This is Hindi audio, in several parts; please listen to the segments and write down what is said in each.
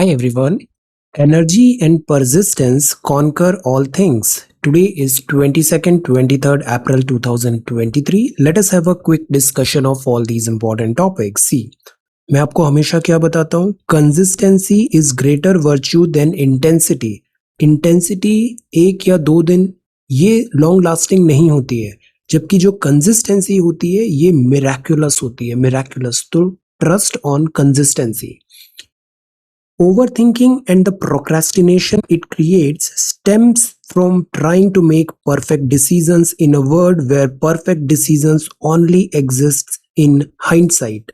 Hi everyone. Energy and persistence conquer all things. Today is 22nd, 23rd April 2023. Let us have a quick discussion of all these important topics. See, मैं आपको हमेशा क्या बताता हूँ, consistency is greater virtue than intensity. Intensity एक या दो दिन ये लॉन्ग लास्टिंग नहीं होती है, जबकि जो कंसिस्टेंसी होती है ये मिराक्युलस होती है. मिराक्युलस, तो trust on consistency. Overthinking and the procrastination it creates stems from trying to make perfect decisions in a world where perfect decisions only exists in hindsight.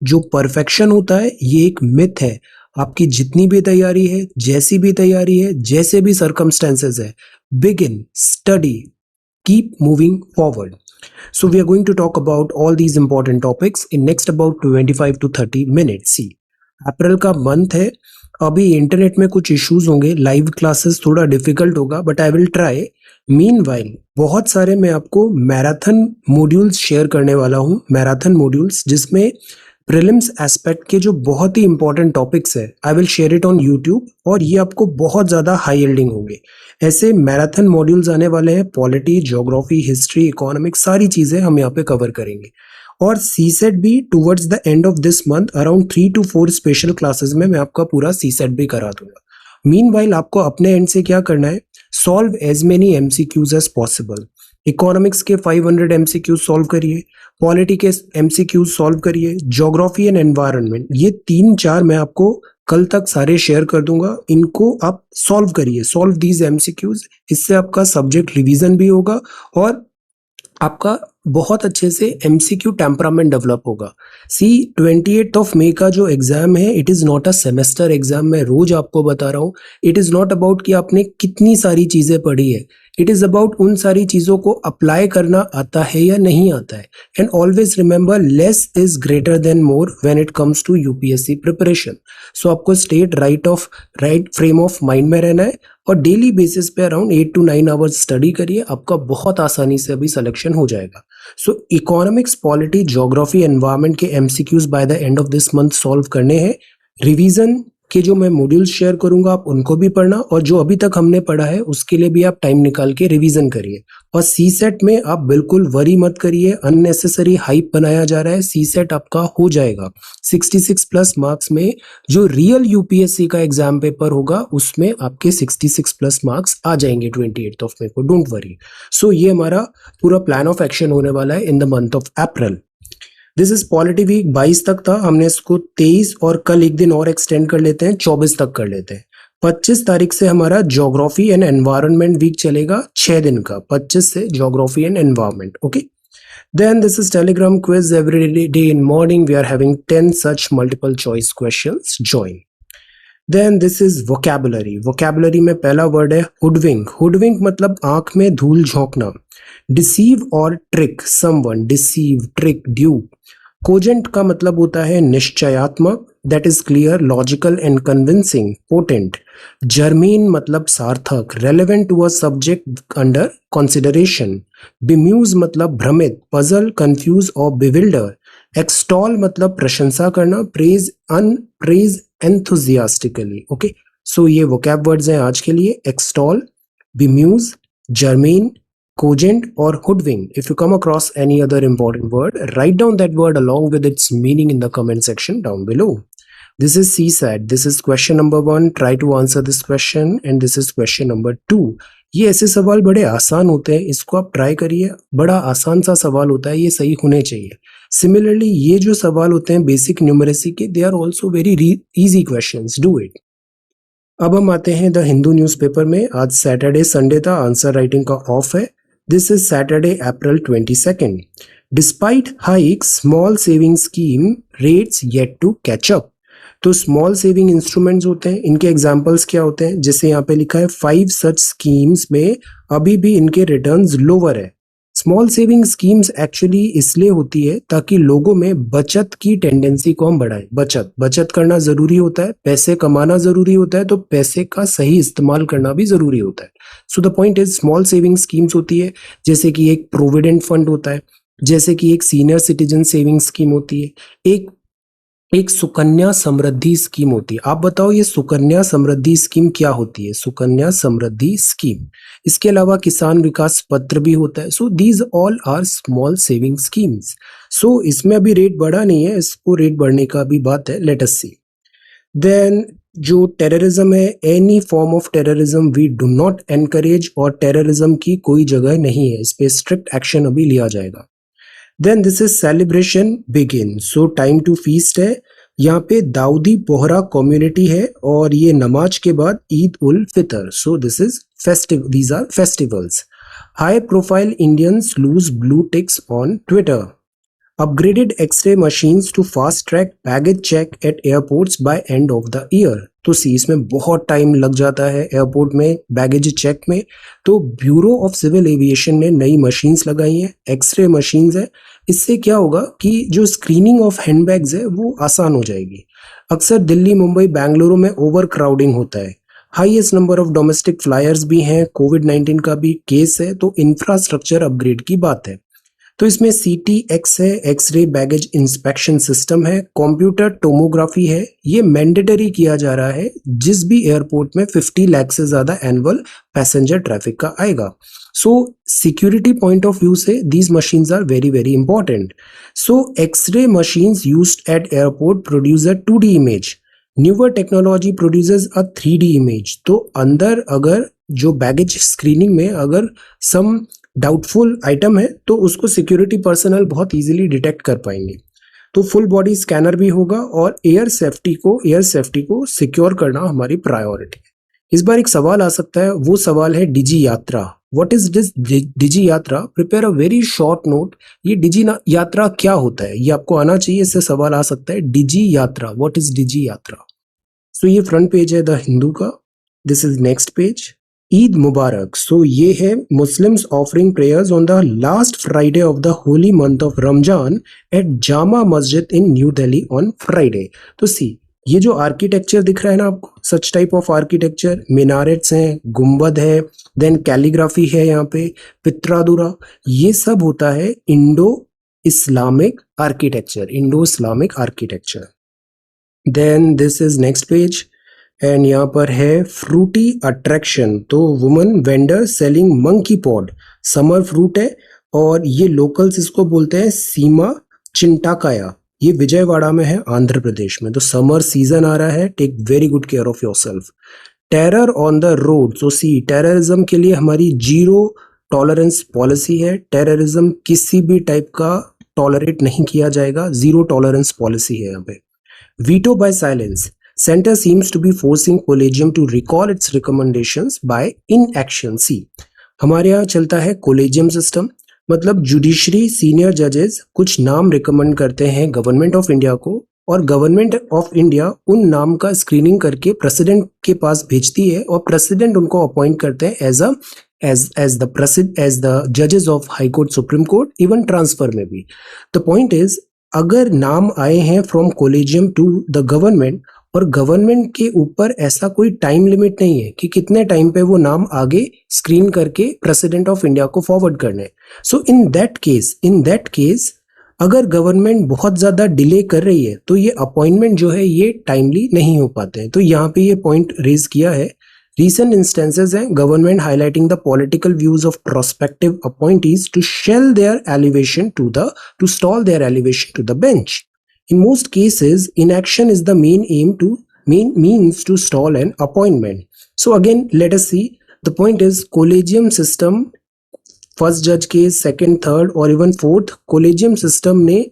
जो परफेक्शन होता है ये एक मिथ है. आपकी जितनी भी तैयारी है, जैसी भी तैयारी है, जैसे भी सर्कमस्टेंसेस है, begin, study, keep moving forward. So we are going to talk about all these important topics in next about 25 to 30 minutes. See, अप्रैल का मंथ है. अभी इंटरनेट में कुछ इश्यूज होंगे, लाइव क्लासेस थोड़ा डिफिकल्ट होगा, but I will try. Meanwhile बहुत सारे मैं आपको मैराथन मॉड्यूल्स शेयर करने वाला हूँ. मैराथन मॉड्यूल्स जिसमें प्रीलिम्स एस्पेक्ट के जो बहुत ही इंपॉर्टेंट टॉपिक्स है, I will share it on YouTube, और ये आपको बहुत ज़्यादा हाई यील्डिंग होंगे. ऐसे मैराथन मॉड्यूल्स आने वाले हैं. पॉलिटी, ज्योग्राफी, हिस्ट्री, इकोनॉमिक्स, सारी चीज़ें हम यहाँ पे कवर करेंगे. और सीसेट भी towards the end of this month around 3 to 4 special classes में मैं आपका पूरा सीसेट भी करा दूंगा. मीनवाइल आपको अपने एंड से क्या करना है, solve as many MCQs as possible. Economics के 500 एमसीक्यूज सॉल्व करिए, पॉलिटी के एमसीक्यूज सॉल्व करिए, ज्योग्राफी एंड एनवायरनमेंट, ये 3-4 मैं आपको कल तक सारे शेयर कर दूंगा. इनको आप सॉल्व करिए, सॉल्व दीज एमसीक्यूज. इससे आपका सब्जेक्ट रिवीजन भी होगा और आपका बहुत अच्छे से एमसीक्यू टेम्परामेंट डेवलप होगा. सी 28 मई का जो एग्जाम है, it is not a semester exam. मैं रोज आपको बता रहा हूँ, इट इज़ नॉट अबाउट कि आपने कितनी सारी चीज़ें पढ़ी है. इट इज़ अबाउट उन सारी चीज़ों को अप्लाई करना आता है या नहीं आता है. And always remember, less is greater than more when it comes to UPSC preparation. So आपको state right frame of mind में रहना है और डेली बेसिस पे अराउंड 8 to 9 आवर्स स्टडी करिए. आपका बहुत आसानी से अभी सिलेक्शन हो जाएगा. So economics, polity, geography, environment के MCQs by the end of this month solve करने हैं. रिवीजन के जो मैं मॉड्यूल्स शेयर करूंगा आप उनको भी पढ़ना, और जो अभी तक हमने पढ़ा है उसके लिए भी आप टाइम निकाल के रिवीजन करिए. और सीसेट में आप बिल्कुल वरी मत करिए, अननेसेसरी हाइप बनाया जा रहा है. सीसेट आपका हो जाएगा. 66 प्लस मार्क्स में जो रियल यूपीएससी का एग्जाम पेपर होगा उसमें आपके 66 प्लस मार्क्स आ जाएंगे 28 मई को. Don't worry. सो ये हमारा पूरा प्लान ऑफ एक्शन होने वाला है in the month of April. This is polity week. 22 तक था, हमने इसको 23 और कल एक दिन और एक्सटेंड कर लेते हैं, 24 तक कर लेते हैं. 25 तारीख से हमारा ज्योग्राफी एंड एनवायरनमेंट वीक चलेगा, 6 दिन का. 25 से geography and environment. Okay. Then this is Telegram quiz every day in morning. We are having 10 such multiple choice questions. Join. Then this is vocabulary. Vocabulary में पहला वर्ड है hoodwink. Hoodwink मतलब आंख में धूल झोंकना. Deceive और trick someone. Deceive, trick, dupe. Cogent का मतलब होता है निश्चयात्मक, that is clear, logical and convincing, potent. Germane मतलब सार्थक, relevant to a subject under consideration. Bemuse मतलब भ्रमित, puzzle, confuse और bewilder. Extol मतलब प्रशंसा करना, praise enthusiastically. Okay, so ये vocab words हैं आज के लिए. Extol, bemuse, germane, cogent or hoodwink. If you come across any other important word, write down that word along with its meaning in the comment section down below. This is CSAT. This is question number 1. Try to answer this question, and this is question number 2. ये ऐसे सवाल बड़े आसान होते हैं, इसको आप ट्राई करिए. बड़ा आसान सा सवाल होता है, ये सही होने चाहिए. सिमिलरली ये जो सवाल होते हैं बेसिक न्यूमरेसी के, they are also very easy questions. Do it. अब हम आते हैं द हिंदू न्यूज़पेपर में. आज सैटरडे संडे था, आंसर राइटिंग का ऑफ है. This is Saturday, April 22nd. Despite hikes, small saving scheme rates yet to catch up. तो स्मॉल सेविंग इंस्ट्रूमेंट्स होते हैं, इनके एग्जांपल्स क्या होते हैं, जैसे यहाँ पे लिखा है 5 सच स्कीम्स में अभी भी इनके रिटर्न्स लोअर है. स्मॉल सेविंग स्कीम्स एक्चुअली इसलिए होती है ताकि लोगों में बचत की टेंडेंसी को हम बढ़ाएं. बचत करना जरूरी होता है, पैसे कमाना जरूरी होता है, तो पैसे का सही इस्तेमाल करना भी जरूरी होता है. So the point is, small saving schemes होती है, जैसे कि एक प्रोविडेंट फंड होता है, जैसे कि एक सीनियर सिटीजन सेविंग स्कीम होती है, एक एक सुकन्या समृद्धि स्कीम होती है। आप बताओ ये सुकन्या समृद्धि स्कीम क्या होती है? सुकन्या समृद्धि स्कीम। इसके अलावा किसान विकास पत्र भी होता है। So these all are small saving schemes. So इसमें अभी रेट बढ़ा नहीं है, इसको रेट बढ़ने का भी बात है। Let us see. देन जो टेररिज्म है, any form of terrorism we do not encourage, और टेररिज्म की कोई जगह नहीं है, इस पे स्ट्रिक्ट एक्शन अभी लिया जाएगा। Then this is celebration begin, so time to feast है। यहाँ पे दाऊदी बोहरा कम्युनिटी है और ये नमाज के बाद Eid ul Fitr. So this is festive, these are festivals. High profile Indians lose blue ticks on Twitter. Upgraded X-ray machines to fast track baggage check at airports by end of the year। तो सी इसमें बहुत टाइम लग जाता है एयरपोर्ट में बैगेज चेक में। तो ब्यूरो ऑफ सिविल एविएशन ने नई मशीन्स लगाई हैं, एक्सरे मशीन्स है। इससे क्या होगा कि जो स्क्रीनिंग ऑफ हैंडबैग्स है वो आसान हो जाएगी। अक्सर दिल्ली, मुंबई, बेंगलुरु में ओवर क्राउडिंग होता है। Highest number of domestic flyers भी हैं, कोविड-19 का भी केस है, तो इंफ्रास्ट्रक्चर अपग्रेड की बात है। तो इसमें CTX है, एक्सरे बैगेज इंस्पेक्शन सिस्टम है, कंप्यूटर टोमोग्राफी है। ये मैंडेटरी किया जा रहा है जिस भी एयरपोर्ट में 50 लाख से ज्यादा एनुअल पैसेंजर ट्रैफिक का आएगा। So security point of view से these machines are very very important. So X-ray machines used at airport produce a 2D image. Newer technology produces a 3D image. तो अंदर अगर जो बैगेज स्क्रीनिंग में अगर सम डाउटफुल आइटम है तो उसको सिक्योरिटी पर्सनल बहुत इजीली डिटेक्ट कर पाएंगे। तो फुल बॉडी स्कैनर भी होगा और एयर सेफ्टी को सिक्योर करना हमारी प्रायोरिटी है। इस बार एक सवाल आ सकता है, वो सवाल है डिजी यात्रा। व्हाट इज दिस डिजी यात्रा? Prepare a very short note. ये डिजी यात्रा क्या होता है ये आपको आना चाहिए, इससे सवाल आ सकता है। डिजी यात्रा, what is digi Yatra? So ये फ्रंट पेज है द हिंदू का। This is next page. Eid Mubarak. So ये है Muslims offering prayers on the last Friday of the holy month of Ramzan at Jama Masjid in New Delhi on Friday. तो सी ये जो आर्किटेक्चर दिख रहा है ना आपको, सच टाइप ऑफ आर्किटेक्चर, मिनारेट्स हैं, गुंबद है, देन कैलीग्राफी है, यहाँ पे पित्रादुरा, ये सब होता है Indo Islamic architecture, Indo Islamic architecture. Then this is next page and यहाँ पर है फ्रूटी अट्रैक्शन। तो woman vendor selling monkey pod, summer fruit है और ये लोकल्स इसको बोलते हैं सीमा चिंटाकाया। ये विजयवाड़ा में है, आंध्र प्रदेश में। तो समर सीजन आ रहा है, take very good care of yourself. Terror on the road. So see terrorism के लिए हमारी जीरो टॉलरेंस पॉलिसी है। टेररिज्म किसी भी टाइप का टॉलरेट नहीं किया जाएगा, जीरो टॉलरेंस पॉलिसी है यहाँ पे। Veto by silence. Center seems to be forcing Collegium to recall its recommendations by inaction। सी हमारे यहाँ चलता है कोलेजियम सिस्टम, मतलब जुडिशरी सीनियर जजेस कुछ नाम रिकमेंड करते हैं गवर्नमेंट ऑफ इंडिया को, और गवर्नमेंट ऑफ इंडिया उन नाम का स्क्रीनिंग करके प्रेसिडेंट के पास भेजती है और प्रेसिडेंट उनको अपॉइंट करते हैं एज द जजेस of high court, supreme court, even transfer में भी। द पॉइंट इज अगर नाम आए हैं from collegium to the government और गवर्नमेंट के ऊपर ऐसा कोई टाइम लिमिट नहीं है कि कितने टाइम पे वो नाम आगे स्क्रीन करके प्रेसिडेंट ऑफ इंडिया को फॉरवर्ड करने। सो इन दैट केस अगर गवर्नमेंट बहुत ज्यादा डिले कर रही है तो ये अपॉइंटमेंट जो है ये टाइमली नहीं हो पाते हैं। तो यहाँ पे ये पॉइंट रेज किया है। Recent instances हैं government highlighting the political views of prospective appointees to stall their elevation to the bench. In most cases, inaction is the main means to stall an appointment. So again, let us see. The point is collegium system, first जज के, सेकंड, थर्ड और इवन फोर्थ कोलेजियम सिस्टम ने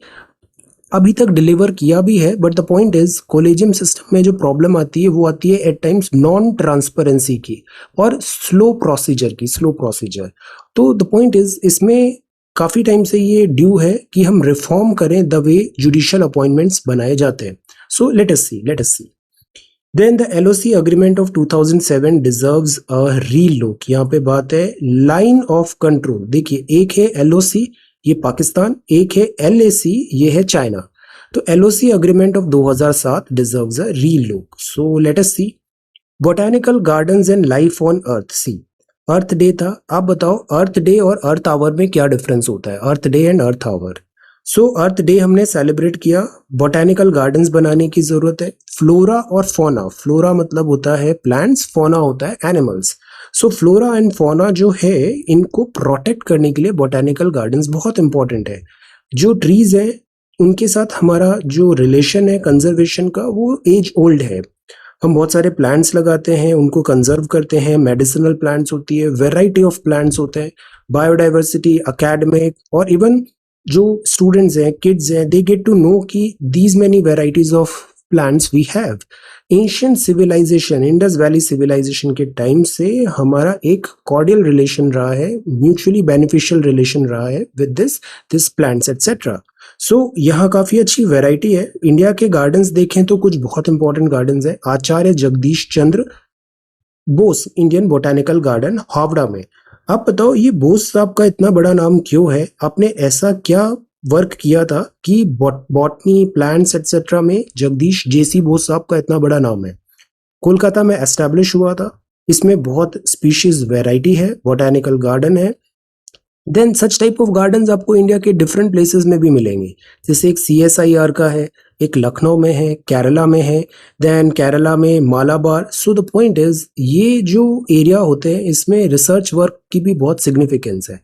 अभी तक डिलीवर किया भी है। But the point is collegium system में जो प्रॉब्लम आती है वो आती है एट टाइम्स नॉन ट्रांसपेरेंसी की और स्लो प्रोसीजर। तो द पॉइंट इज इसमें काफी टाइम से ये ड्यू है कि हम रिफॉर्म करें द वे जुडिशियल अपॉइंटमेंट्स बनाए जाते हैं। So let us see. Then the LOC agreement of 2007 deserves a relook. यहाँ पे बात है लाइन ऑफ कंट्रोल। देखिए, एक है LOC, ये पाकिस्तान, एक है LAC, ये है चाइना। तो LOC agreement of 2007 deserves a relook. So let us see. Botanical gardens and life on earth. See earth day था, आप बताओ अर्थ डे और अर्थ आवर में क्या डिफरेंस होता है, Earth Day and Earth Hour. So Earth Day हमने सेलिब्रेट किया, बोटेनिकल गार्डन्स बनाने की जरूरत है। फ्लोरा और फोना, फ्लोरा मतलब होता है प्लांट्स, फोना होता है animals. So flora and fauna जो है इनको प्रोटेक्ट करने के लिए बोटेनिकल गार्डन्स बहुत इंपॉर्टेंट है। जो ट्रीज हैं उनके साथ हमारा जो रिलेशन है कंजर्वेशन का वो एज ओल्ड है। हम बहुत सारे प्लांट्स लगाते हैं, उनको कंजर्व करते हैं, मेडिसिनल प्लांट्स होती है, वेराइटी ऑफ प्लांट्स होते हैं, बायोडाइवर्सिटी, एकेडमिक और इवन जो स्टूडेंट्स हैं, किड्स हैं, दे गेट टू नो कि these many varieties of plants we have. Ancient civilisation, Indus valley civilisation के टाइम से हमारा एक कॉर्डियल रिलेशन रहा है, म्यूचुअली बेनिफिशियल रिलेशन रहा है विद दिस प्लांट्स एटसेट्रा। सो यहाँ काफी अच्छी वैरायटी है। इंडिया के गार्डन्स देखें तो कुछ बहुत इंपॉर्टेंट गार्डन्स है। Acharya Jagadish Chandra Bose Indian botanical garden Howrah में। आप बताओ ये बोस साहब का इतना बड़ा नाम क्यों है? आपने ऐसा क्या वर्क किया था कि बॉटनी, प्लांट्स एटसेट्रा में जगदीश जेसी बोस साहब का इतना बड़ा नाम है? कोलकाता में एस्टैब्लिश हुआ था। इसमें बहुत स्पीशीज वैरायटी है, बोटेनिकल गार्डन है। Then such type of gardens आपको इंडिया के डिफरेंट प्लेसेस में भी मिलेंगे। जैसे एक CSIR का है, एक लखनऊ में है, केरला में है, देन केरला में मालाबार। सो द पॉइंट इज ये जो एरिया होते हैं इसमें रिसर्च वर्क की भी बहुत सिग्निफिकेंस है।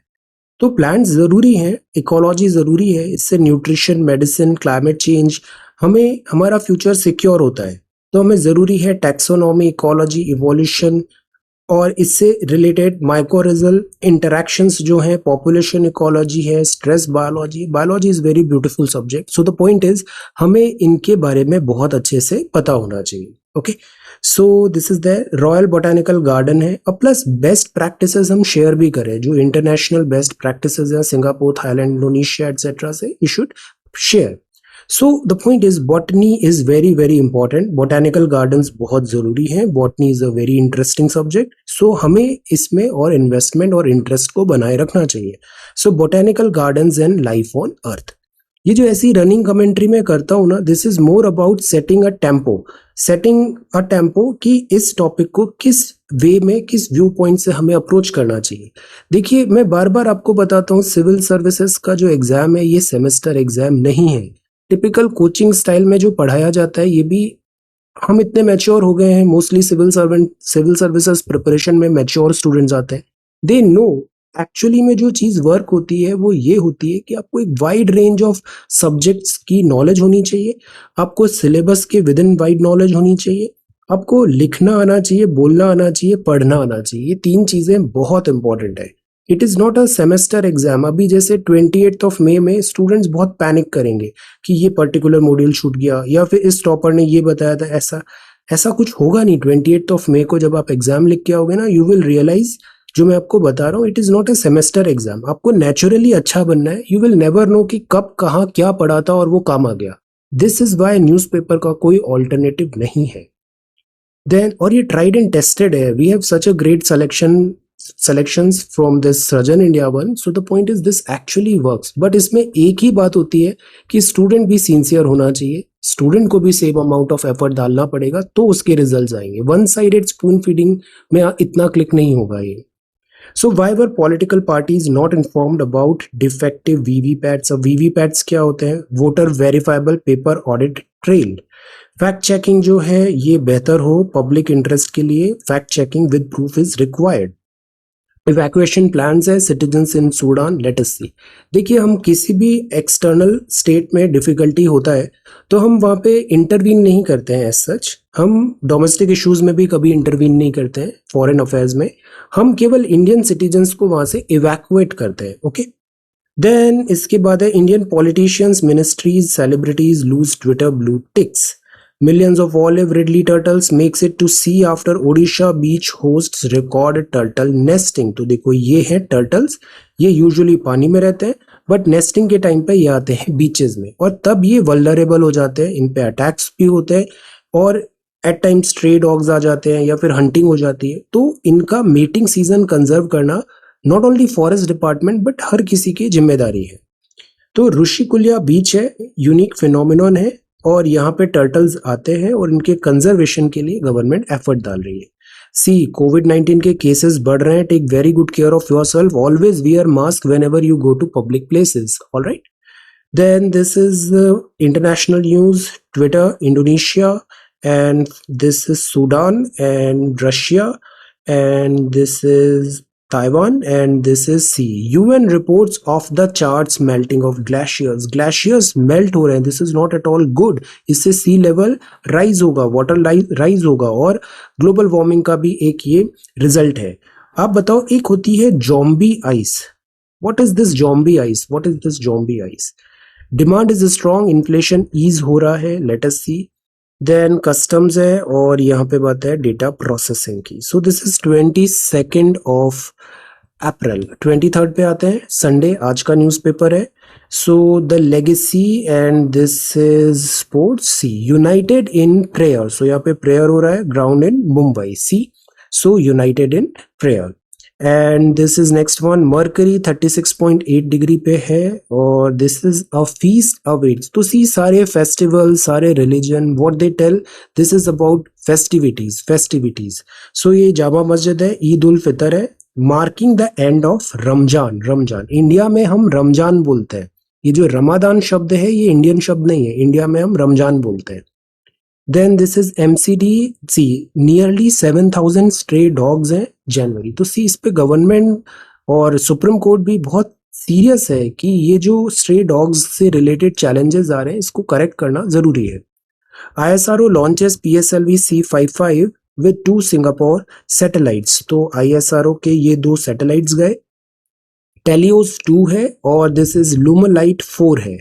तो प्लांट्स जरूरी हैं, इकोलॉजी जरूरी है, इससे न्यूट्रिशन, मेडिसिन, क्लाइमेट चेंज, हमें हमारा फ्यूचर सिक्योर होता है। तो हमें जरूरी है टैक्सोनॉमी, इकोलॉजी, इवोल्यूशन और इससे रिलेटेड माइकोरिजल इंटरैक्शंस जो हैं, पॉपुलेशन इकोलॉजी है, stress biology. Biology is very beautiful subject. So the point is हमें इनके बारे में बहुत अच्छे से पता होना चाहिए। Okay, so this is the royal botanical garden है। अब प्लस बेस्ट प्रैक्टिसेस हम शेयर भी करें, जो इंटरनेशनल बेस्ट प्रैक्टिसेस हैं सिंगापुर, थाईलैंड, इंडोनेशिया एटसेट्रा से, you should share. So the point is botany is very very important. Botanical gardens बहुत जरूरी हैं। Botany is a very interesting subject. So हमें इसमें और इन्वेस्टमेंट और इंटरेस्ट को बनाए रखना चाहिए। So botanical gardens and life on earth, ये जो ऐसी रनिंग कमेंट्री में करता हूं ना, this is more about setting a tempo कि इस टॉपिक को किस वे में, किस व्यू पॉइंट से हमें अप्रोच करना चाहिए। देखिए मैं बार बार आपको बताता हूँ, सिविल सर्विसेज का जो एग्जाम है ये सेमेस्टर एग्जाम नहीं है। टिपिकल कोचिंग स्टाइल में जो पढ़ाया जाता है, ये भी हम इतने मैच्योर हो गए हैं, मोस्टली सिविल सर्विसेज प्रिपरेशन में मैच्योर स्टूडेंट्स आते हैं। दे नो एक्चुअली में जो चीज वर्क होती है वो ये होती है कि आपको एक वाइड रेंज ऑफ सब्जेक्ट्स की नॉलेज होनी चाहिए, आपको सिलेबस के विद इन वाइड नॉलेज होनी चाहिए, आपको लिखना आना चाहिए, बोलना आना चाहिए, पढ़ना आना चाहिए। ये 3 चीजें बहुत इंपॉर्टेंट है। It is not a semester exam. अभी जैसे 28 मई में स्टूडेंट्स बहुत पैनिक करेंगे कि ये पर्टिकुलर मॉड्यूल छूट गया या फिर इस टॉपर ने ये बताया था। ऐसा कुछ होगा नहीं। 28 मई को जब आप एग्जाम लिख के आओगे ना, यू विल रियलाइज जो मैं आपको बता रहा हूँ, it is not a semester exam. आपको नेचुरली अच्छा बनना है। यू विल नेवर नो कि कब कहाँ क्या पढ़ा था और वो काम आ गया। दिस इज वाई न्यूज़पेपर का कोई ऑल्टरनेटिव नहीं है। देन और ये ट्राइड एंड टेस्टेड है। We have such a great selections from this Srajan India one. So the point is this actually works. But इसमें एक ही बात होती है कि स्टूडेंट भी सिंसियर होना चाहिए, स्टूडेंट को भी सेम अमाउंट ऑफ एफर्ट डालना पड़ेगा, तो उसके रिजल्ट्स आएंगे। वन साइडेड स्पून फीडिंग में इतना क्लिक नहीं होगा ये। So why were political parties not informed about defective VVPATs? अब VVPATs क्या होते हैं? Voter verifiable paper audit trail. Fact checking जो है ये बेहतर हो पब्लिक इंटरेस्ट के लिए, fact checking with proof is required. Evacuation plans है citizens in Sudan, let us see. देखिए हम किसी भी एक्सटर्नल स्टेट में डिफिकल्टी होता है तो हम वहाँ पे इंटरवीन नहीं करते हैं एज सच। हम डोमेस्टिक इश्यूज में भी कभी इंटरवीन नहीं करते हैं, फॉरेन अफेयर्स में। हम केवल इंडियन सिटीजन्स को वहाँ से इवैक्यूएट करते हैं। ओके, देन इसके बाद है Indian politicians, ministries, celebrities lose Twitter blue ticks. Millions of olive ridley turtles makes it to sea after Odisha beach hosts record turtle nesting। तो देखो ये है टर्टल्स, ये यूजुअली पानी में रहते हैं बट नेस्टिंग के टाइम पे ये आते हैं बीचेस में, और तब ये वल्नरेबल हो जाते हैं, इन पे अटैक्स भी होते हैं और एट टाइम स्ट्रे डॉग्स आ जाते हैं या फिर हंटिंग हो जाती है। तो इनका मीटिंग सीजन कंजर्व करना not only forest department but हर किसी की जिम्मेदारी है। तो ऋषिकुल्या बीच है, यूनिक फिनोमिनन है और यहाँ पे टर्टल्स आते हैं और इनके कंजर्वेशन के लिए गवर्नमेंट एफर्ट डाल रही है। सी कोविड-19 के केसेस बढ़ रहे हैं, take very good care of yourself, always wear mask whenever you go to public places. Alright, Then this is international news, Twitter, Indonesia, and this is Sudan and Russia, and this is Taiwan, and this is sea. UN reports of the charts melting of glaciers. Glaciers melt हो रहे हैं. This is not at all good. इससे sea level rise होगा, water rise होगा, और global warming का भी एक ये result है. आप बताओ, एक होती है zombie ice. What is this zombie ice? What is this zombie ice? Demand is strong, inflation ease हो रहा है, let us see. Then customs है, और यहाँ पे बात है डेटा प्रोसेसिंग की. So this is 22 of April. 23 पे आते हैं, संडे, आज का न्यूज़पेपर है. So the legacy, and this is sports. See united in prayer. So यहाँ पे प्रेयर हो रहा है, ground in Mumbai. See, so united in prayer. And this is next one, mercury 36.8 degree पे है, और this is a feast awaits. तो सी, सारे फेस्टिवल, सारे religion, what they tell, this is about festivities. So ये जामा मस्जिद है, ईद उल फितर है, marking the end of Ramzan. India में हम रमजान बोलते हैं. ये जो रमादान शब्द है, ये इंडियन शब्द नहीं है, इंडिया में हम रमजान बोलते हैं. Then this is MCD. See, nearly 7,000 stray dogs हैं जनवरी. तो सी, इस पे गवर्नमेंट और सुप्रीम कोर्ट भी बहुत सीरियस है कि ये जो स्ट्रे डॉग्स से रिलेटेड चैलेंजेस आ रहे हैं, इसको करेक्ट करना जरूरी है. ISRO launches PSLV C55 with 2 Singapore satellites. तो ISRO के ये 2 सैटेलाइट्स गए. टेलियोस 2 है, और दिस इज लूमलाइट 4 है.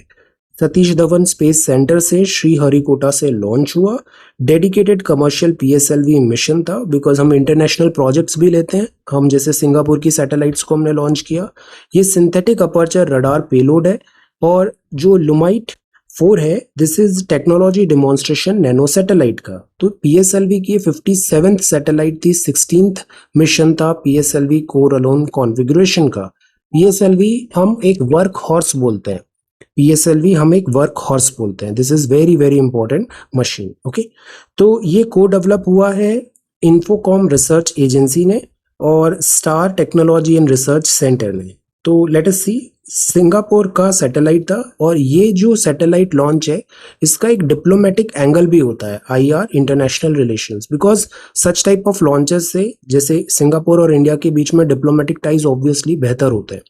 सतीश धवन स्पेस सेंटर से श्रीहरिकोटा से लॉन्च हुआ. डेडिकेटेड कमर्शियल PSLV मिशन था, बिकॉज हम इंटरनेशनल प्रोजेक्ट्स भी लेते हैं. हम जैसे सिंगापुर की सैटेलाइट्स को हमने लॉन्च किया. ये सिंथेटिक अपर्चर रडार पेलोड है, और जो लुमाइट 4 है, this is technology demonstration nano satellite का. तो PSLV की 57th सैटेलाइट थी, 16th मिशन था PSLV कोर अलोन कॉन्फ़िगरेशन का. PSLV हम एक वर्क हॉर्स बोलते हैं. PSLV हम एक वर्क हॉर्स बोलते हैं. This is very very important machine. Okay, तो ये को डेवलप हुआ है इन्फोकॉम रिसर्च एजेंसी ने और star technology and research centre ने. तो लेट अस सी, सिंगापुर का सैटेलाइट था, और ये जो सैटेलाइट लॉन्च है, इसका एक डिप्लोमेटिक एंगल भी होता है, IR international relations, because such type of launches से, जैसे सिंगापुर और इंडिया के बीच में डिप्लोमेटिक टाइज ऑब्वियसली बेहतर होते हैं.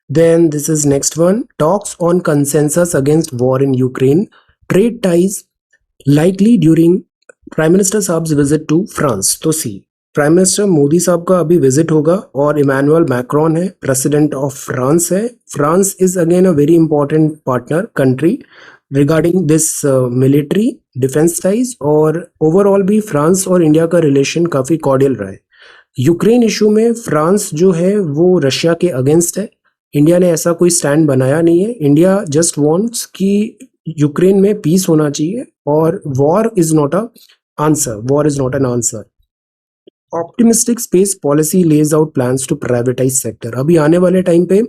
Then this is next one, talks on consensus against war in Ukraine, trade ties likely during Prime Minister साहब्स visit to France. तो सी, प्राइम मिनिस्टर मोदी साहब का अभी विजिट होगा, और इमैनुअल मैक्रोन है, प्रेसिडेंट ऑफ फ्रांस है. France is again a very important partner country regarding this military defence ties, और ओवरऑल भी फ्रांस और इंडिया का रिलेशन काफ़ी कॉर्डियल रहा है. यूक्रेन इशू में फ्रांस जो है वो रशिया के अगेंस्ट है. इंडिया ने ऐसा कोई स्टैंड बनाया नहीं है. इंडिया जस्ट वांट्स कि यूक्रेन में पीस होना चाहिए, और war is not an answer. Optimistic space policy lays out plans to privatize sector. अभी आने वाले टाइम पे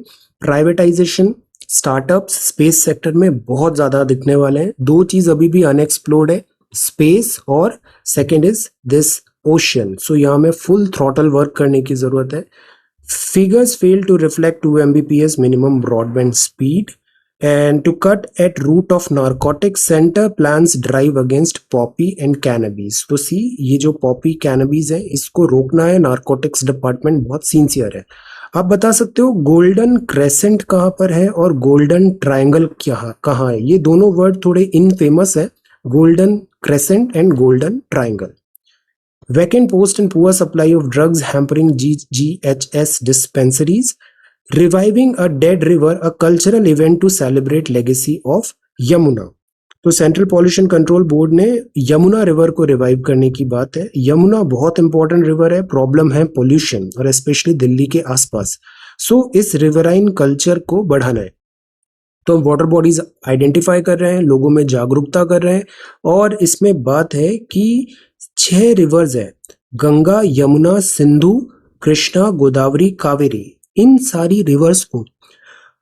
प्राइवेटाइजेशन, स्टार्टअप्स स्पेस सेक्टर में बहुत ज्यादा दिखने वाले हैं. 2 चीज अभी भी अनएक्सप्लोर्ड है, स्पेस और सेकेंड इज दिस ओशियन. सो यहाँ में फुल थ्रॉटल वर्क करने की जरूरत है. Figures fail to reflect 2 Mbps minimum broadband speed, and to cut at root of narcotics, center plans drive against poppy and cannabis. तो सी, ये जो poppy cannabis है, इसको रोकना है. नार्कोटिक्स डिपार्टमेंट बहुत सिंसियर है. आप बता सकते हो गोल्डन क्रेसेंट कहाँ पर है और गोल्डन ट्रायंगल कहाँ है? ये दोनों वर्ड थोड़े इनफेमस है, golden crescent and golden triangle. Vacant post and poor supply of drugs hampering GHS dispensaries. Reviving a dead river, a cultural event to celebrate legacy of Yamuna. तो सेंट्रल पॉल्यूशन कंट्रोल बोर्ड ने यमुना रिवर को रिवाइव करने की बात है. यमुना बहुत इंपॉर्टेंट रिवर है. प्रॉब्लम है पोल्यूशन, और स्पेशली दिल्ली के आसपास. सो इस रिवराइन कल्चर को बढ़ाना है. तो वाटर बॉडीज आइडेंटिफाई कर रहे हैं, लोगों में जागरूकता कर रहे हैं, और इसमें बात है कि 6 रिवर्स है, गंगा, यमुना, सिंधु, कृष्णा, गोदावरी, कावेरी. इन सारी रिवर्स को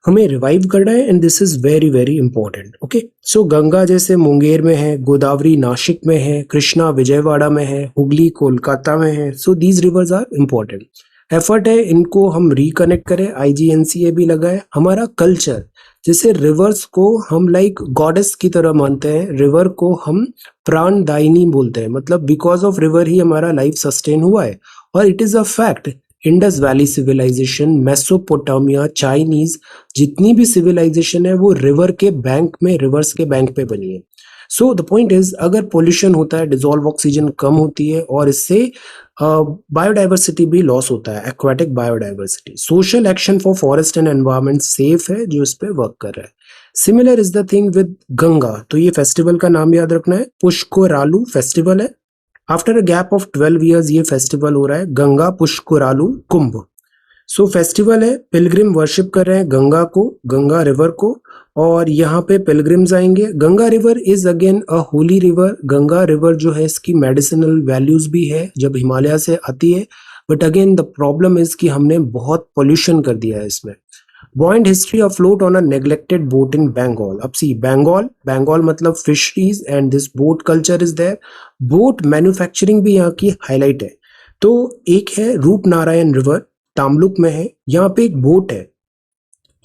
हमें रिवाइव करना है, and this is very very important. Okay, so Ganga जैसे मुंगेर में है, गोदावरी नासिक में है, कृष्णा विजयवाड़ा में है, हुगली कोलकाता में है. So these rivers are important. Effort है इनको हम रिकनेक्ट करें, IGNCA भी लगा है। हमारा कल्चर, जैसे रिवर्स को हम लाइक गॉडेस की तरह मानते हैं, रिवर को हम प्राणदायिनी बोलते हैं, मतलब बिकॉज ऑफ रिवर ही हमारा लाइफ सस्टेन हुआ है। और it is a fact, Indus valley civilization, Mesopotamia, Chinese, जितनी भी सिविलाइजेशन है वो रिवर के बैंक में, रिवर्स के बैंक पे बनी है। सो द पॉइंट इज, अगर पोल्यूशन होता है, डिजोल्व ऑक्सीजन कम होती है और इससे बायोडाइवर्सिटी भी लॉस होता है, aquatic biodiversity. Social action for forest and environment safe है जो इस पे वर्क कर रहा है। Similar is the thing with Ganga. तो ये फेस्टिवल का नाम याद रखना है, पुष्कोरालू फेस्टिवल है। After a gap of 12 years ये फेस्टिवल हो रहा है, गंगा पुष्कोरालू कुंभ। सो फेस्टिवल है, पिलग्रिम वर्शिप कर रहे हैं गंगा को, गंगा रिवर को, और यहाँ पे पिलग्रिम्स आएंगे। Ganga river is again a Holi river. Ganga river जो है इसकी मेडिसिनल वैल्यूज भी है जब हिमालय से आती है, but again the problem is कि हमने बहुत पोल्यूशन कर दिया है इसमें। Buoyant history afloat on a neglected boat in Bengal. अब सी बंगाल मतलब fisheries and this boat culture is there. Boat manufacturing भी यहाँ की हाईलाइट है। तो एक है रूपनारायण रिवर, तामलुक में है। यहाँ पे एक बोट है,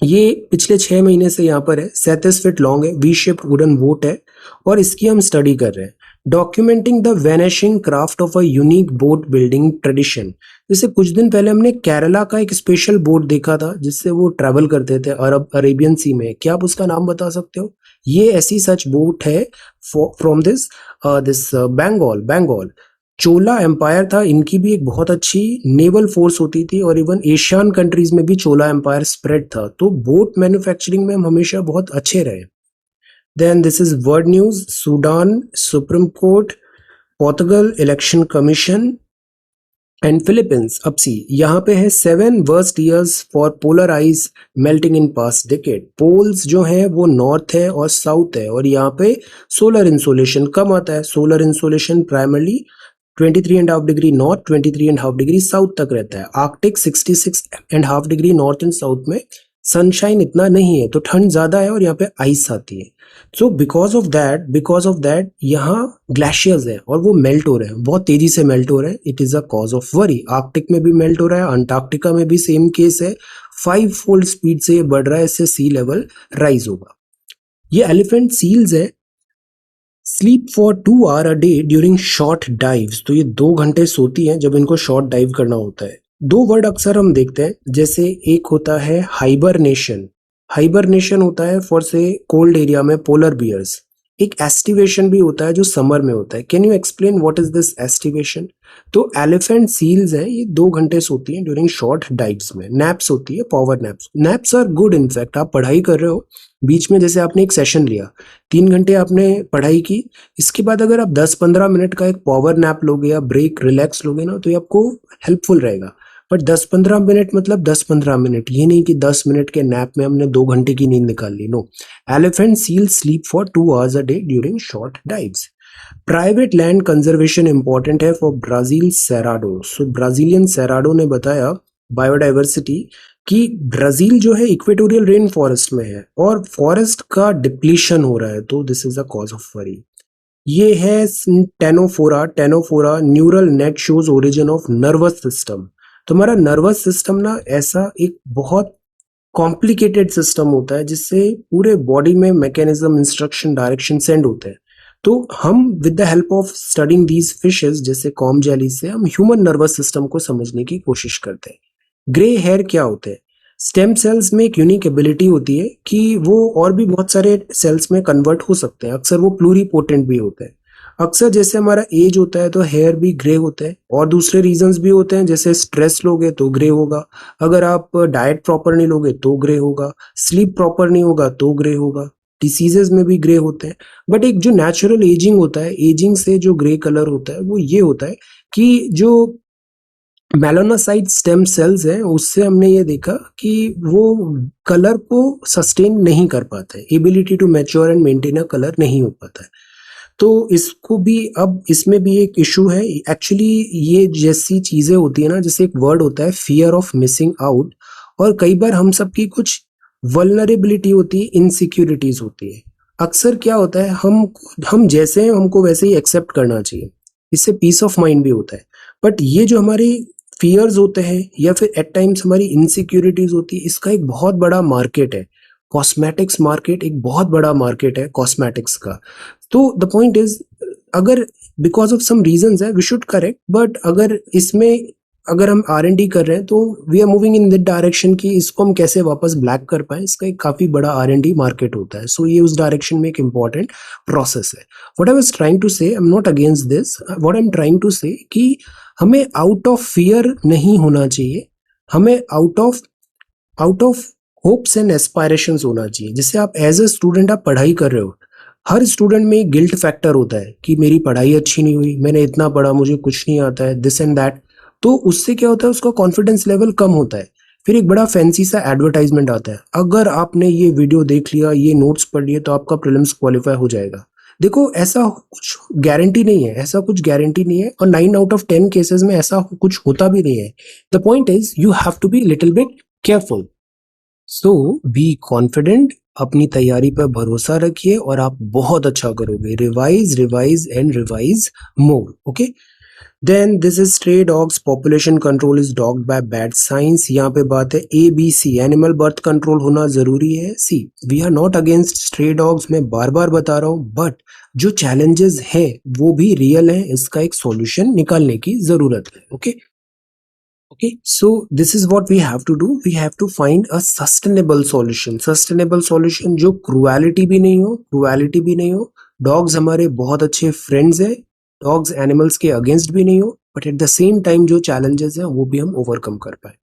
ये पिछले 6 महीने से यहाँ पर है, 37 फीट लॉन्ग है, वी शेप्ड वुडन बोट है, और इसकी हम स्टडी कर रहे हैं। Documenting the vanishing craft of a unique boat building tradition. जैसे कुछ दिन पहले हमने केरला का एक स्पेशल बोट देखा था जिससे वो ट्रैवल करते थे अरेबियन सी में। क्या आप उसका नाम बता सकते हो? ये ऐसी सच बोट है from this Bengal. Chola empire था, इनकी भी एक बहुत अच्छी नेवल फोर्स होती थी, और इवन एशियन कंट्रीज में भी चोला एम्पायर स्प्रेड था। तो बोट मैन्युफैक्चरिंग में हम हमेशा बहुत अच्छे रहे। Then this is world news, Sudan supreme court, Portugal election commission and Philippines. अब सी यहाँ पे है 7 worst years for polar ice melting in past decade. Poles जो है वो नॉर्थ है और साउथ है, और यहाँ पे सोलर इंसोलेशन कम आता है। Solar insolation primarily 23.5 degree north, 23.5 degree south तक रहता है। Arctic 66.5 degree north and south में सनशाइन इतना नहीं है, तो ठंड ज्यादा है और यहाँ पे आइस आती है। सो बिकॉज ऑफ दैट यहाँ ग्लेशियर्स है और वो मेल्ट हो रहे हैं, बहुत तेजी से मेल्ट हो रहे हैं। It is a cause of worry. Arctic में भी मेल्ट हो रहा है, अंटार्कटिका में भी सेम केस है। 5 फोल्ड स्पीड से ये बढ़ रहा है, इससे सी लेवल राइज होगा। ये एलिफेंट सील्स है, sleep for 2 hour a day during short dives. तो ये 2 घंटे सोती हैं जब इनको शॉर्ट डाइव करना होता है। 2 वर्ड अक्सर हम देखते हैं, जैसे एक होता है हाइबरनेशन। हाइबरनेशन होता है फॉर से कोल्ड एरिया में पोलर बियर्स। एक एस्टिवेशन भी होता है जो समर में होता है। Can you explain what is this aestivation? तो एलिफेंट सील्स है, ये 2 घंटे सोती हैं ड्यूरिंग शॉर्ट डाइव्स में। नैप्स होती है, power naps. Naps are good. In fact आप पढ़ाई कर रहे हो, बीच में जैसे आपने एक सेशन लिया, 3 घंटे आपने पढ़ाई की, इसके बाद अगर आप 10-15 मिनट का एक पावर नैप लोगे या ब्रेक रिलैक्स लोगे ना, तो ये आपको हेल्पफुल रहेगा। बट 10-15 मिनट मतलब 10-15 मिनट, ये नहीं कि 10 मिनट के नैप में हमने 2 घंटे की नींद निकाल ली। No, elephant seal sleep for 2 hours a day during short dives. Private land conservation important है for Brazil Cerrado. So Brazilian Cerrado ने बताया बायोडाइवर्सिटी कि ब्राजील जो है इक्वेटोरियल रेन फॉरेस्ट में है और फॉरेस्ट का डिप्लीशन हो रहा है, तो this is a cause of worry. ये है Ctenophora neural net shows origin of nervous system. तो हमारा नर्वस सिस्टम ना ऐसा एक बहुत कॉम्प्लिकेटेड सिस्टम होता है जिससे पूरे बॉडी में मैकेनिज्म, इंस्ट्रक्शन, डायरेक्शन सेंड होते हैं। तो हम with the help of studying these fishes जैसे कॉम जेली से हम ह्यूमन नर्वस सिस्टम को समझने की कोशिश करते हैं। ग्रे हेयर क्या होते हैं? स्टेम सेल्स में एक यूनिक एबिलिटी होती है कि वो और भी बहुत सारे सेल्स में कन्वर्ट हो सकते हैं। अक्सर वो प्लूरीपोटेंट भी होते हैं। अक्सर जैसे हमारा एज होता है तो हेयर भी ग्रे होता है, और दूसरे रीजंस भी होते हैं, जैसे स्ट्रेस लोगे तो ग्रे होगा, अगर आप डाइट प्रॉपर नहीं लोगे तो ग्रे होगा, स्लीप प्रॉपर नहीं होगा तो ग्रे होगा, डिसीजेस में भी ग्रे होते हैं। बट एक जो नेचुरल एजिंग होता है, एजिंग से जो ग्रे कलर होता है वो ये होता है कि जो मेलानोसाइट स्टेम सेल्स हैं उससे हमने ये देखा कि वो कलर को सस्टेन नहीं कर पाता है, ability to mature and maintain a colour नहीं हो पाता है। तो इसको भी, अब इसमें भी एक इशू है एक्चुअली। ये जैसी चीजें होती है ना, जैसे एक वर्ड होता है फियर ऑफ मिसिंग आउट, और कई बार हम सबकी कुछ वल्नरेबिलिटी होती है, इनसिक्योरिटीज होती है। अक्सर क्या होता है, हम जैसे हैं हमको वैसे ही एक्सेप्ट करना चाहिए, इससे पीस ऑफ माइंड भी होता है। बट ये जो हमारी फियर्स होते हैं या फिर एट टाइम्स हमारी इनसिक्योरिटीज होती है, इसका एक बहुत बड़ा मार्केट है। कॉस्मेटिक्स मार्केट एक बहुत बड़ा मार्केट है कॉस्मेटिक्स का। तो द पॉइंट इज, अगर बिकॉज ऑफ सम रीजंस है वी शुड करेक्ट, बट अगर इसमें अगर हम R&D कर रहे हैं तो we are moving in that direction कि इसको हम कैसे वापस ब्लैक कर पाए, इसका एक काफी बड़ा R&D मार्केट होता है। सो ये उस डायरेक्शन में एक इंपॉर्टेंट प्रोसेस है। What I was trying to say, I am not against this, what I am trying to say कि हमें आउट ऑफ फियर नहीं होना चाहिए, हमें out of hopes and aspirations होना चाहिए। जैसे आप एज ए स्टूडेंट आप पढ़ाई कर रहे हो, हर स्टूडेंट में एक गिल्ट फैक्टर होता है कि मेरी पढ़ाई अच्छी नहीं हुई, मैंने इतना पढ़ा मुझे कुछ नहीं आता है, दिस एंड दैट। तो उससे क्या होता है, उसका कॉन्फिडेंस लेवल कम होता है। फिर एक बड़ा फैंसी सा एडवर्टाइजमेंट आता है, अगर आपने ये वीडियो देख लिया, ये नोट्स पढ़ लिए तो आपका प्रीलिम्स क्वालिफाई हो जाएगा। देखो ऐसा कुछ गारंटी नहीं है, ऐसा कुछ गारंटी नहीं है, और 9 आउट ऑफ 10 केसेस में ऐसा कुछ होता भी नहीं है। The point is you have to be little bit careful. So be confident, अपनी तैयारी पर भरोसा रखिए और आप बहुत अच्छा करोगे। Revise revise and revise more, okay. Then this is stray dogs population control is dogged by bad science. यहाँ पे बात है ABC, एनिमल बर्थ कंट्रोल होना जरूरी है। See, we are not against stray dogs, मैं बार बार बता रहा हूँ, बट जो चैलेंजेस है वो भी रियल है, इसका एक सॉल्यूशन निकालने की जरूरत है, okay. Okay, so this is what we have to do. We have to find a sustainable solution. Sustainable solution जो cruelty भी नहीं हो, cruelty भी नहीं हो। Dogs हमारे बहुत अच्छे friends हैं, dogs animals के against भी नहीं हो, but at the same time जो challenges हैं वो भी हम overcome कर पाए।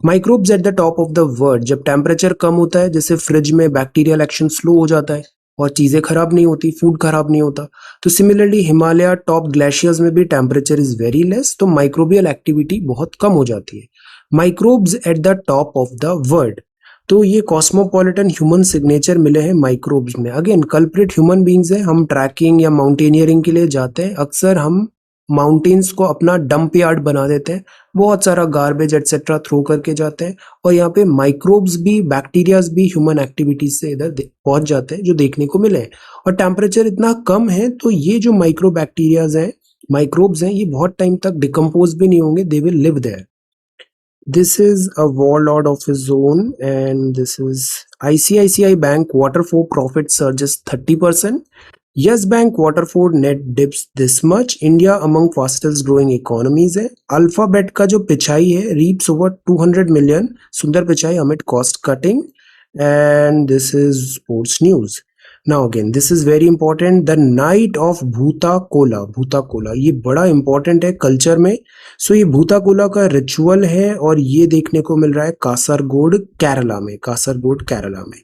Microbes at the top of the world, जब टेम्परेचर कम होता है, जैसे फ्रिज में बैक्टीरियल एक्शन स्लो हो जाता है और चीजें खराब नहीं होती, फूड खराब नहीं होता, तो सिमिलरली हिमालय टॉप ग्लेशियर्स में भी टेम्परेचर इज वेरी लेस, तो माइक्रोबियल एक्टिविटी बहुत कम हो जाती है। Microbes at the top of the world, तो ये कॉस्मोपॉलिटन ह्यूमन सिग्नेचर मिले हैं माइक्रोब्स में। अगेन कल्प्रिट ह्यूमन बींग्स है, हम ट्रैकिंग या माउंटेनियरिंग के लिए जाते हैं, अक्सर हम माउंटेन्स को अपना डंप यार्ड बना देते हैं, बहुत सारा गार्बेज एटसेट्रा थ्रो करके जाते हैं, और यहाँ पे माइक्रोब्स भी, बैक्टीरियाज भी ह्यूमन एक्टिविटीज से इधर पहुंच जाते हैं, जो देखने को मिले हैं। और टेम्परेचर इतना कम है तो ये जो माइक्रो बैक्टीरियाज हैं, माइक्रोब्स हैं, ये बहुत टाइम तक डिकम्पोज भी नहीं होंगे, they will live there. This is a warlord of his own, and this is ICICI Bank Waterford profit surges 30%. Yes Bank Waterford net dips this much. India among fastest growing economies है। Alphabet का जो पिछाई है reaps over 200 million. सुंदर पिछाई amid cost cutting. And this is sports news. Now again, this is very important. The night of भूता कोला, भूता कोला ये बड़ा इंपॉर्टेंट है कल्चर में। सो ये भूता कोला का रिचुअल है और ये देखने को मिल रहा है कासरगोड केरला में, कासरगोड केरला में।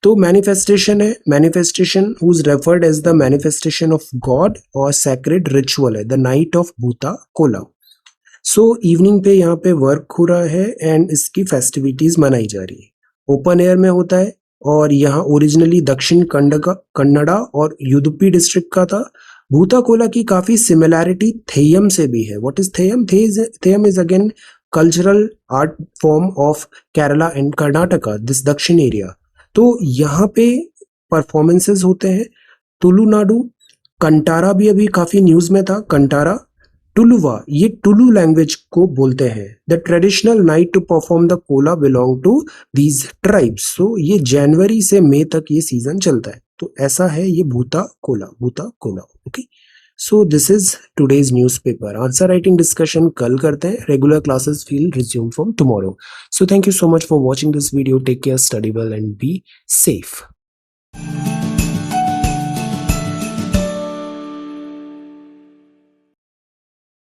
तो मैनिफेस्टेशन है, manifestation who's referred as the manifestation of God और सैक्रेड रिचुअल है, the night of Bhuta Kola. So evening पे यहाँ पे वर्क हो रहा है एंड इसकी फेस्टिविटीज मनाई जा रही है, ओपन एयर में होता है, और यहाँ ओरिजिनली दक्षिण कन्नड़ा और युदुपी डिस्ट्रिक्ट का था। भूता कोला की काफी सिमिलैरिटी थेयम से भी है। What is Theyyam? Theyyam is again cultural art form of Kerala and Karnataka, this दक्षिण एरिया। तो यहाँ पे परफॉर्मेंसेस होते हैं। तुलुनाडु, कंटारा भी अभी काफी न्यूज में था, कंटारा। टुलुवा, ये टुलु लैंग्वेज को बोलते हैं। The traditional night to perform the Kola belong to these tribes. So ये जनवरी से मई तक ये सीजन चलता है। तो ऐसा है ये Bhuta Kola, Bhuta Kola, okay. So this is today's newspaper. Answer writing discussion कल करते हैं। Regular classes will resume from tomorrow. So thank you so much for watching this video. Take care, study well and be safe.